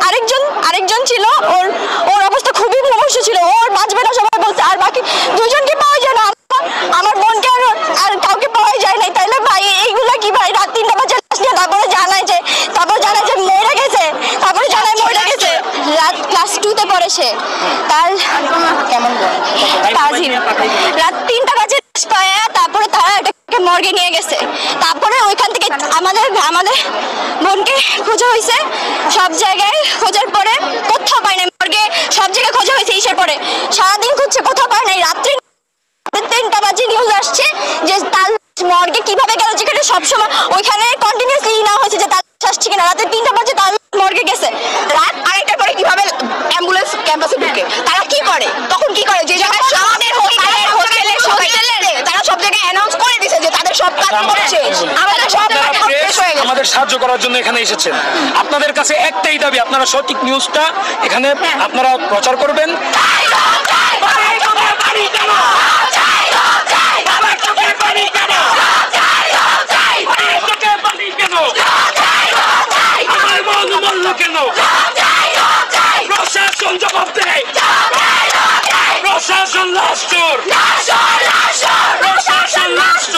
আরেকজন ছিল, ওর অবস্থা খুবই মুমূর্ষ ছিল, ওর বাঁচবে না সবাই বলছে, আর বাকি দুজনকে পাওয়া যায় না। আমার বোনকে আর কাউকে পাওয়া যায় নাই। তাইলে ভাই এইগুলা কি ভাই? রাত 3টা বাজে তারপরে জানায় যে মরে গেছে, তারপরে জানায় মরে গেছে। রাত ক্লাস 2-তে পড়ে সে। তার কেমন রাত 3টা বাজে পায়, তারপরে তারা এটাকে মর্গে নিয়ে গেছে। তারপরে ওইখান থেকে আমাদের বোনকে খোঁজা হয়েছে সব জায়গায়, খোঁজার পরে কোথাও পায় নাই। মর্গে সব জায়গায় খোঁজা হয়েছে, ইসের পরে সারাদিন খুঁজছে, কোথাও পায় নাই। রাত্রি 3টা বাজে নিউজ আসছে যে তার মর্গে কিভাবে গেল, যেখানে সবসময় ওইখানে কন্টিনিউসলি না হয়েছে যে তার আসছে কিনা। রাতে 3টা বাজে তার মর্গে গেছে। রাত 2টার পরে কিভাবে অ্যাম্বুলেন্স ক্যাম্পাসে ঢুকে? তারা কি করে তখন? কি করে? যে জায়গায় আমাদের হোস্টেলে তারা সব জায়গায় অ্যানাউন্স করে দিয়েছে যে তাদের সব কাজ করছে, আমাদের সব কাজ শেষ হয়ে গেছে। আমাদের সাহায্য করার জন্য এখানে এসেছেন। আপনাদের কাছে একটাই দাবি, আপনারা সঠিক নিউজটা এখানে আপনারা প্রচার করবেন। প্রশাসন জবাব দেয়, প্রশাসন লাস্ট, প্রশাসন লাস্ট।